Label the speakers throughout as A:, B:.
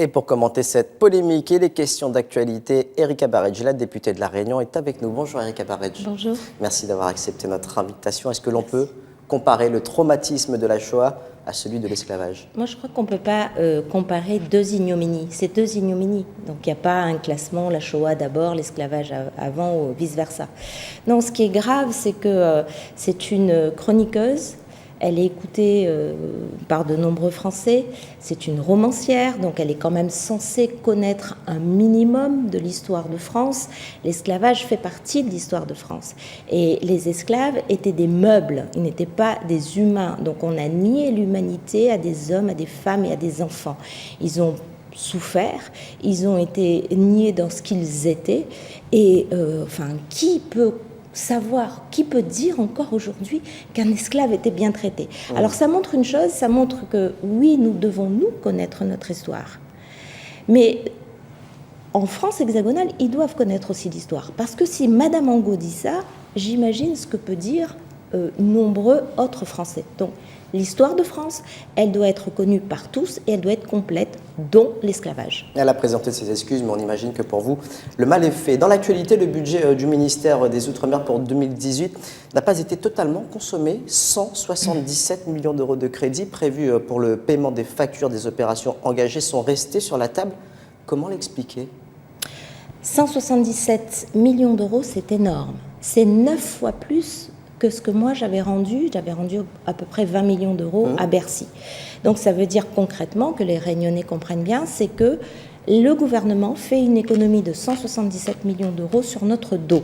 A: Et pour commenter cette polémique et les questions d'actualité, Erika Baredj, la députée de La Réunion, est avec nous. Bonjour Erika Baredj.
B: Bonjour.
A: Merci d'avoir accepté notre invitation. Est-ce que l'on peut comparer le traumatisme de la Shoah à celui de l'esclavage?
B: Moi, je crois qu'on ne peut pas comparer deux ignominies. C'est deux ignominies. Donc, il n'y a pas un classement, la Shoah d'abord, l'esclavage avant ou vice-versa. Non, ce qui est grave, c'est que c'est une chroniqueuse. Elle est écoutée par de nombreux Français. C'est une romancière, donc elle est quand même censée connaître un minimum de l'histoire de France. L'esclavage fait partie de l'histoire de France. Et les esclaves étaient des meubles, ils n'étaient pas des humains. Donc on a nié l'humanité à des hommes, à des femmes et à des enfants. Ils ont souffert, ils ont été niés dans ce qu'ils étaient. Et qui peut savoir, qui peut dire encore aujourd'hui qu'un esclave était bien traité? Alors ça montre une chose, ça montre que oui, nous devons nous connaître notre histoire. Mais en France hexagonale, ils doivent connaître aussi l'histoire. Parce que si Madame Angot dit ça, j'imagine ce que peut dire nombreux autres Français. Donc l'histoire de France, elle doit être connue par tous et elle doit être complète, dont l'esclavage.
A: Elle a présenté ses excuses, mais on imagine que pour vous, le mal est fait. Dans l'actualité, le budget du ministère des Outre-mer pour 2018 n'a pas été totalement consommé. 177 millions d'euros de crédits prévus pour le paiement des factures des opérations engagées sont restés sur la table. Comment l'expliquer?
B: 177 millions d'euros, c'est énorme. C'est 9 fois plus que ce que moi j'avais rendu à peu près 20 millions d'euros à Bercy. Donc ça veut dire concrètement, que les Réunionnais comprennent bien, c'est que le gouvernement fait une économie de 177 millions d'euros sur notre dos.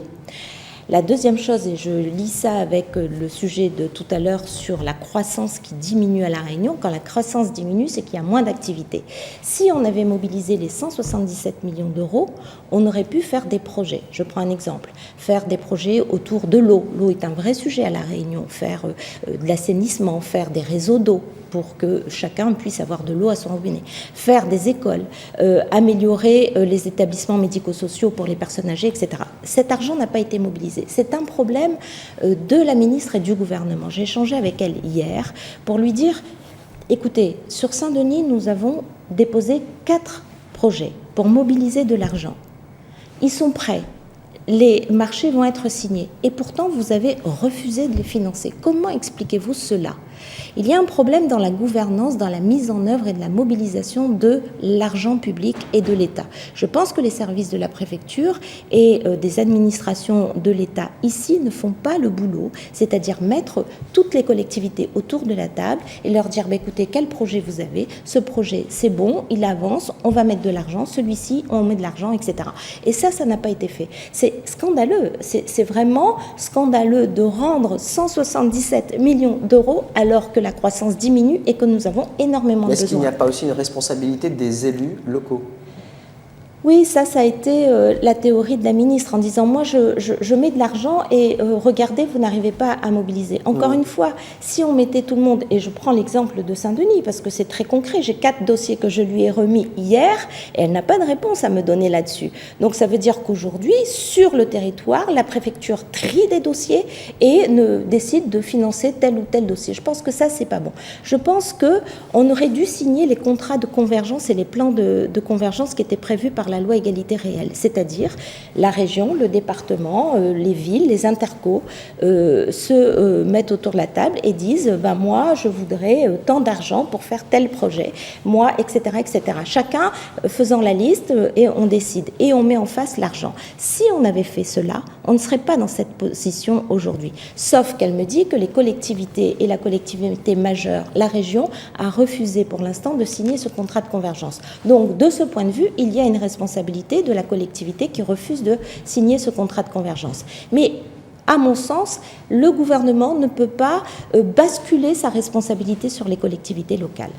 B: La deuxième chose, et je lis ça avec le sujet de tout à l'heure sur la croissance qui diminue à La Réunion, quand la croissance diminue, c'est qu'il y a moins d'activité. Si on avait mobilisé les 177 millions d'euros, on aurait pu faire des projets. Je prends un exemple, faire des projets autour de l'eau. L'eau est un vrai sujet à La Réunion, faire de l'assainissement, faire des réseaux d'eau pour que chacun puisse avoir de l'eau à son robinet, faire des écoles, améliorer les établissements médico-sociaux pour les personnes âgées, etc. Cet argent n'a pas été mobilisé. C'est un problème de la ministre et du gouvernement. J'ai échangé avec elle hier pour lui dire, écoutez, sur Saint-Denis, nous avons déposé 4 projets pour mobiliser de l'argent. Ils sont prêts. Les marchés vont être signés. Et pourtant, vous avez refusé de les financer. Comment expliquez-vous cela ? Il y a un problème dans la gouvernance, dans la mise en œuvre et de la mobilisation de l'argent public et de l'État. Je pense que les services de la préfecture et des administrations de l'État ici ne font pas le boulot, c'est-à-dire mettre toutes les collectivités autour de la table et leur dire écoutez, quel projet vous avez? Ce projet, c'est bon, il avance, on va mettre de l'argent, celui-ci, on met de l'argent, etc. Et ça n'a pas été fait. C'est scandaleux, c'est vraiment scandaleux de rendre 177 millions d'euros alors que la croissance diminue et que nous avons énormément de besoins.
A: Est-ce qu'il n'y a pas aussi une responsabilité des élus locaux ?
B: Oui, ça a été la théorie de la ministre en disant moi je mets de l'argent et regardez, vous n'arrivez pas à mobiliser. Encore une fois, si on mettait tout le monde, et je prends l'exemple de Saint-Denis parce que c'est très concret, j'ai 4 dossiers que je lui ai remis hier et elle n'a pas de réponse à me donner là-dessus. Donc ça veut dire qu'aujourd'hui, sur le territoire, la préfecture trie des dossiers et décide de financer tel ou tel dossier. Je pense que ça, c'est pas bon. Je pense qu'on aurait dû signer les contrats de convergence et les plans de convergence qui étaient prévus par la loi égalité réelle, c'est-à-dire la région, le département, les villes, les intercos se mettent autour de la table et disent moi je voudrais tant d'argent pour faire tel projet, moi, etc., etc. Chacun faisant la liste et on décide et on met en face l'argent. Si on avait fait cela, on ne serait pas dans cette position aujourd'hui. Sauf qu'elle me dit que les collectivités et la collectivité majeure, la région, a refusé pour l'instant de signer ce contrat de convergence. Donc de ce point de vue, il y a une responsabilité de la collectivité qui refuse de signer ce contrat de convergence. Mais à mon sens, le gouvernement ne peut pas basculer sa responsabilité sur les collectivités locales.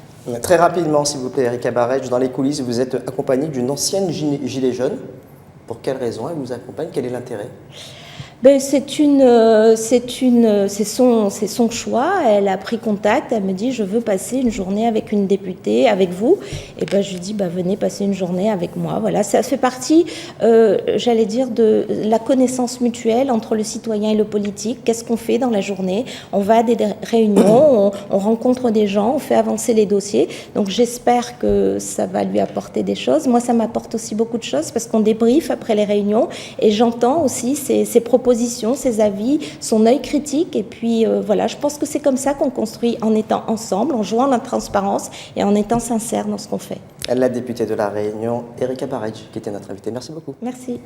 A: Très rapidement, s'il vous plaît, Erika Baredj, dans les coulisses, vous êtes accompagnée d'une ancienne gilet jaune. Pour quelle raison elle vous accompagne? Quel est l'intérêt?
B: Ben, c'est son choix. Elle a pris contact. Elle me dit, je veux passer une journée avec une députée, avec vous. Et ben, je lui dis, ben, venez passer une journée avec moi. Voilà, ça fait partie, j'allais dire, de la connaissance mutuelle entre le citoyen et le politique. Qu'est-ce qu'on fait dans la journée? On va à des réunions, on rencontre des gens, on fait avancer les dossiers. Donc, j'espère que ça va lui apporter des choses. Moi, ça m'apporte aussi beaucoup de choses parce qu'on débriefe après les réunions et j'entends aussi ses propositions, ses avis, son œil critique. Et puis voilà, je pense que c'est comme ça qu'on construit en étant ensemble, en jouant la transparence et en étant sincère dans ce qu'on fait.
A: La députée de La Réunion, Erika Barej, qui était notre invitée. Merci beaucoup.
B: Merci.